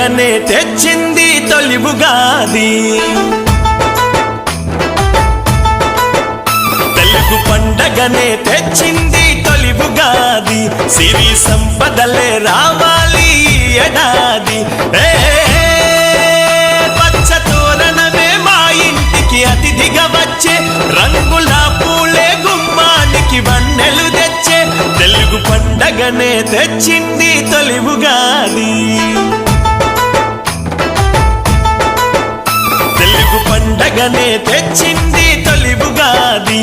పండగనే తెచ్చింది తొలి ఉగాది తెలుగు పండగనే తెచ్చింది తొలి ఉగాది సిరి సంపదలే రావాలి ఏడాది పచ్చ తోరణమే మా ఇంటికి అతిథిగా వచ్చే రంగుల పూలే గుమ్మానికి వన్నెలు తెచ్చే తెలుగు పండగనే తెచ్చింది తొలి ఉగాది తెలుగు పండగనే తెచ్చింది తొలి ఉగాది